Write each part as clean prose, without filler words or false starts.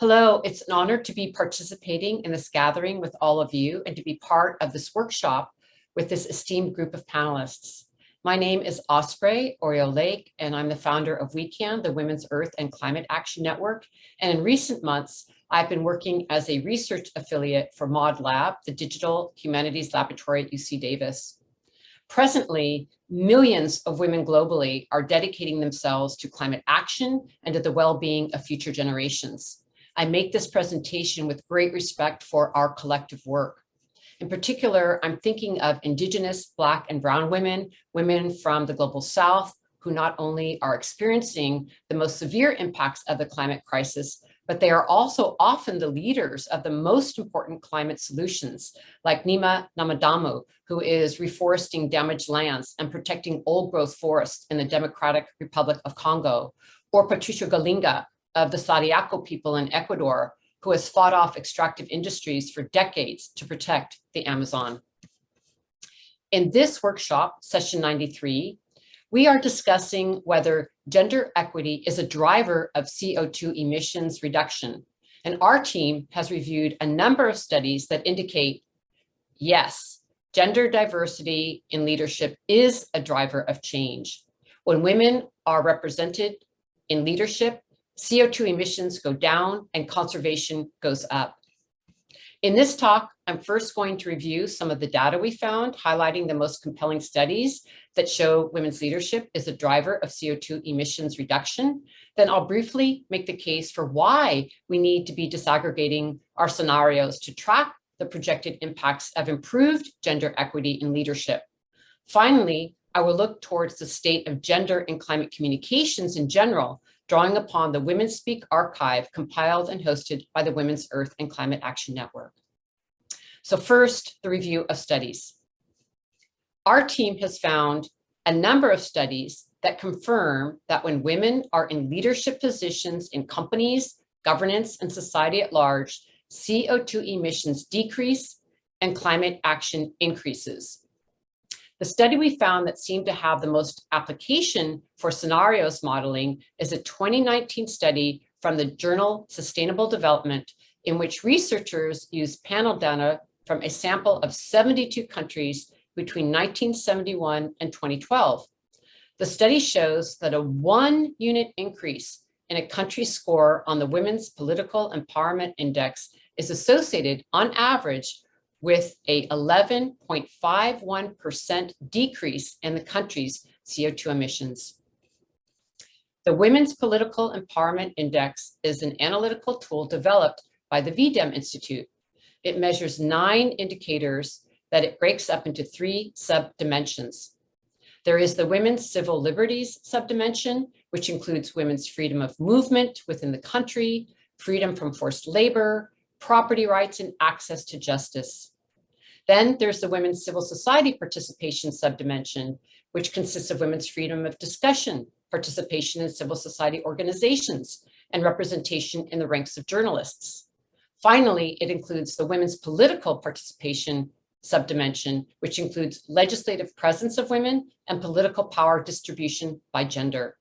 Hello, it's an honor to be participating in this gathering with all of you and to be part of this workshop with this esteemed group of panelists. My name is Osprey, Orielle, and I'm the founder of WECAN, the Women's Earth and Climate Action Network. And in recent months, I've been working as a research affiliate for Mod Lab, the digital humanities laboratory at UC Davis. Presently, millions of women globally are dedicating themselves to climate action and to the well-being of future generations. I make this presentation with great respect for our collective work. In particular, I'm thinking of Indigenous, Black, and Brown women, women from the Global South, who not only are experiencing the most severe impacts of the climate crisis, but they are also often the leaders of the most important climate solutions, like Nima Namadamu, who is reforesting damaged lands and protecting old growth forests in the Democratic Republic of Congo, or Patricio Galinga of the Sadiaco people in Ecuador, who has fought off extractive industries for decades to protect the Amazon. In this workshop, session 93, we are discussing whether gender equity is a driver of CO2 emissions reduction. And our team has reviewed a number of studies that indicate, yes, gender diversity in leadership is a driver of change. When women are represented in leadership, CO2 emissions go down and conservation goes up. In this talk, I'm first going to review some of the data we found, highlighting the most compelling studies that show women's leadership is a driver of CO2 emissions reduction. Then I'll briefly make the case for why we need to be disaggregating our scenarios to track the projected impacts of improved gender equity in leadership. Finally, I will look towards the state of gender and climate communications in general, drawing upon the Women Speak archive compiled and hosted by the Women's Earth and Climate Action Network. So first, the review of studies. Our team has found a number of studies that confirm that when women are in leadership positions in companies, governance, and society at large, CO2 emissions decrease and climate action increases. The study we found that seemed to have the most application for scenarios modeling is a 2019 study from the journal Sustainable Development, in which researchers used panel data from a sample of 72 countries between 1971 and 2012. The study shows that a 1 unit increase in a country's score on the Women's Political Empowerment Index is associated on average with a 11.51% decrease in the country's CO2 emissions. The Women's Political Empowerment Index is an analytical tool developed by the VDEM Institute. It measures 9 indicators that it breaks up into 3 sub-dimensions. There is the women's civil liberties subdimension, which includes women's freedom of movement within the country, freedom from forced labor, property rights, and access to justice. Then there's the women's civil society participation subdimension, which consists of women's freedom of discussion, participation in civil society organizations, and representation in the ranks of journalists. Finally, it includes the women's political participation subdimension, which includes legislative presence of women and political power distribution by gender.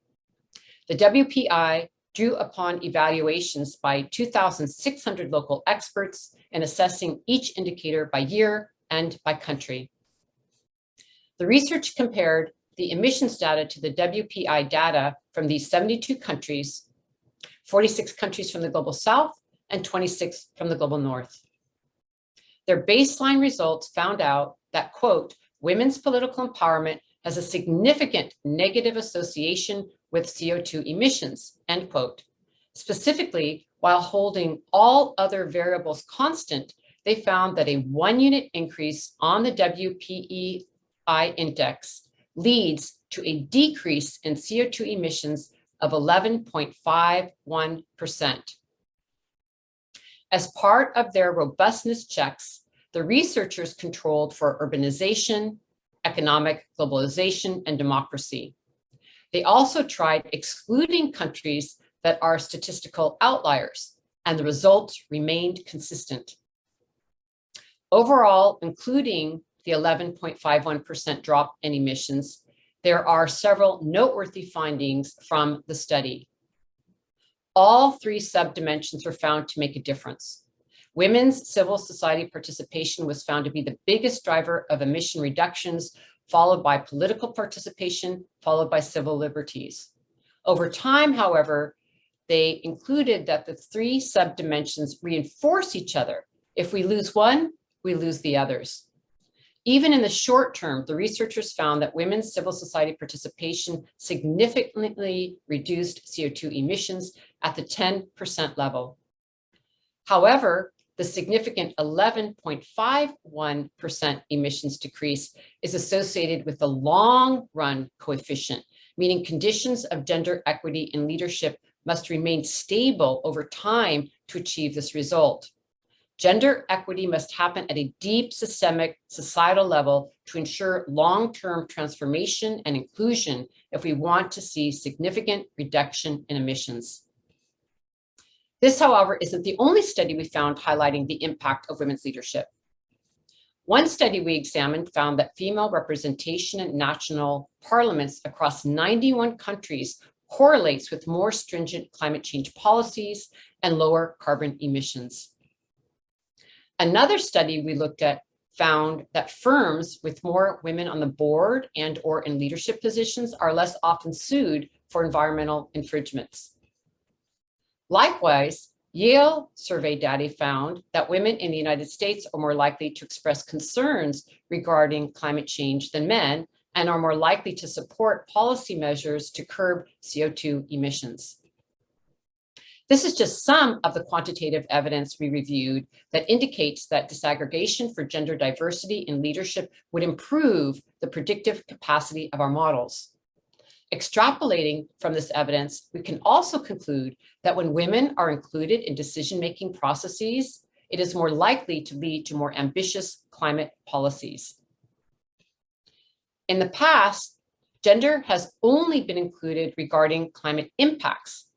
The WPI drew upon evaluations by 2,600 local experts in assessing each indicator by year and by country. The research compared the emissions data to the WPI data from these 72 countries, 46 countries from the Global South and 26 from the Global North. Their baseline results found out that, quote, women's political empowerment has a significant negative association with CO2 emissions, end quote. Specifically, while holding all other variables constant, they found that a 1 unit increase on the WPEI index leads to a decrease in CO2 emissions of 11.51%. As part of their robustness checks, the researchers controlled for urbanization, economic globalization, and democracy. They also tried excluding countries that are statistical outliers, and the results remained consistent. Overall, including the 11.51% drop in emissions, there are several noteworthy findings from the study. All three subdimensions were found to make a difference. Women's civil society participation was found to be the biggest driver of emission reductions, followed by political participation, followed by civil liberties. Over time, however, they included that the three subdimensions reinforce each other. If we lose one, we lose the others. Even in the short term, the researchers found that women's civil society participation significantly reduced CO2 emissions at the 10% level. However, the significant 11.51% emissions decrease is associated with the long run coefficient, meaning conditions of gender equity in leadership must remain stable over time to achieve this result. Gender equity must happen at a deep systemic societal level to ensure long-term transformation and inclusion if we want to see significant reduction in emissions. This, however, isn't the only study we found highlighting the impact of women's leadership. One study we examined found that female representation in national parliaments across 91 countries correlates with more stringent climate change policies and lower carbon emissions. Another study we looked at found that firms with more women on the board and or in leadership positions are less often sued for environmental infringements. Likewise, Yale survey data found that women in the United States are more likely to express concerns regarding climate change than men and are more likely to support policy measures to curb CO2 emissions. This is just some of the quantitative evidence we reviewed that indicates that disaggregation for gender diversity in leadership would improve the predictive capacity of our models. Extrapolating from this evidence, we can also conclude that when women are included in decision-making processes, it is more likely to lead to more ambitious climate policies. In the past, gender has only been included regarding climate impacts.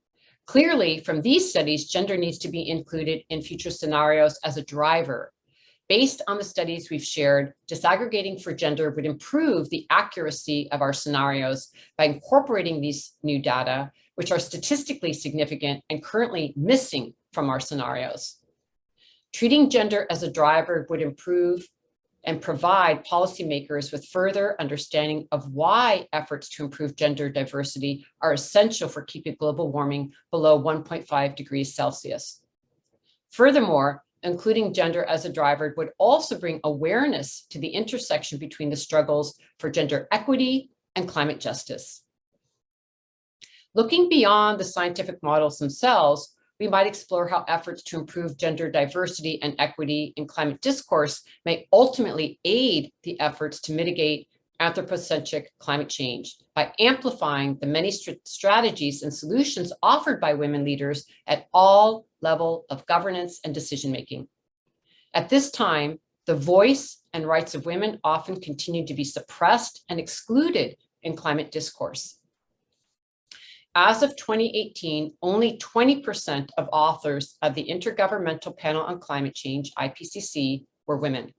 Clearly, from these studies, gender needs to be included in future scenarios as a driver. Based on the studies we've shared, disaggregating for gender would improve the accuracy of our scenarios by incorporating these new data, which are statistically significant and currently missing from our scenarios. Treating gender as a driver would improve and provide policymakers with further understanding of why efforts to improve gender diversity are essential for keeping global warming below 1.5 degrees Celsius. Furthermore, including gender as a driver would also bring awareness to the intersection between the struggles for gender equity and climate justice. Looking beyond the scientific models themselves, we might explore how efforts to improve gender diversity and equity in climate discourse may ultimately aid the efforts to mitigate anthropocentric climate change by amplifying the many strategies and solutions offered by women leaders at all levels of governance and decision-making. At this time, the voice and rights of women often continue to be suppressed and excluded in climate discourse. As of 2018, only 20% of authors of the Intergovernmental Panel on Climate Change, IPCC, were women.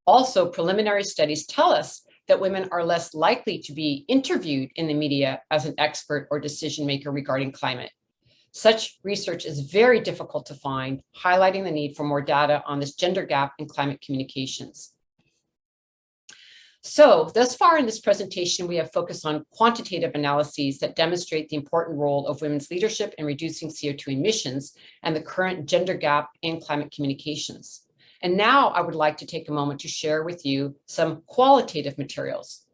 Also, preliminary studies tell us that women are less likely to be interviewed in the media as an expert or decision maker regarding climate. Such research is very difficult to find, highlighting the need for more data on this gender gap in climate communications. So, thus far in this presentation, we have focused on quantitative analyses that demonstrate the important role of women's leadership in reducing CO2 emissions and the current gender gap in climate communications. And now I would like to take a moment to share with you some qualitative materials.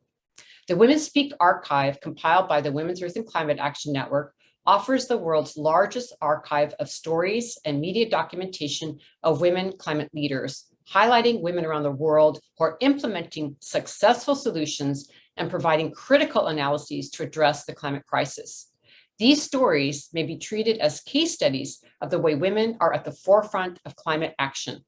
The Women Speak archive, compiled by the Women's Earth and Climate Action Network, offers the world's largest archive of stories and media documentation of women climate leaders, highlighting women around the world who are implementing successful solutions and providing critical analyses to address the climate crisis. These stories may be treated as case studies of the way women are at the forefront of climate action.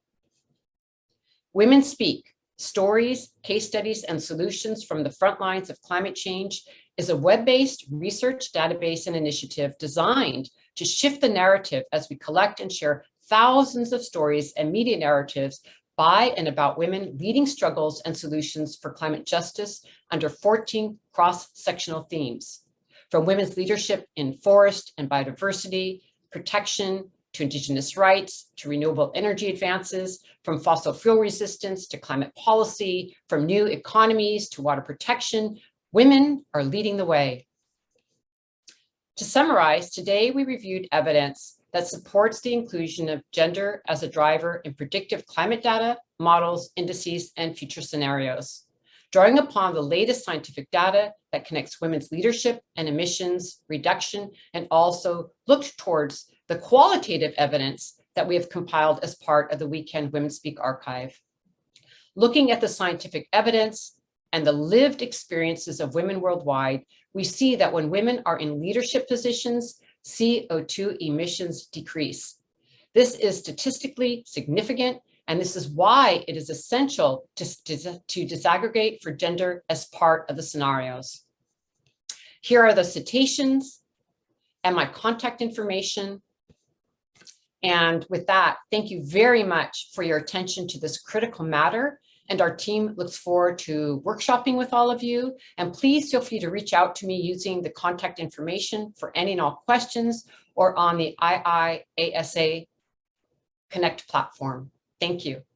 Women Speak: Stories, Case Studies, and Solutions from the Front Lines of Climate Change is a web-based research database and initiative designed to shift the narrative as we collect and share thousands of stories and media narratives by and about women leading struggles and solutions for climate justice under 14 cross-sectional themes. from women's leadership in forest and biodiversity, protection, to Indigenous rights, to renewable energy advances, from fossil fuel resistance to climate policy, from new economies to water protection, women are leading the way. To summarize, today we reviewed evidence that supports the inclusion of gender as a driver in predictive climate data, models, indices, and future scenarios. Drawing upon the latest scientific data that connects women's leadership and emissions reduction, and also looked towards the qualitative evidence that we have compiled as part of the WECAN Women Speak archive. Looking at the scientific evidence and the lived experiences of women worldwide, we see that when women are in leadership positions, CO2 emissions decrease. This is statistically significant, and this is why it is essential to disaggregate for gender as part of the scenarios. Here are the citations and my contact information. And with that, thank you very much for your attention to this critical matter. And our team looks forward to workshopping with all of you. And please feel free to reach out to me using the contact information for any and all questions or on the IIASA Connect platform. Thank you.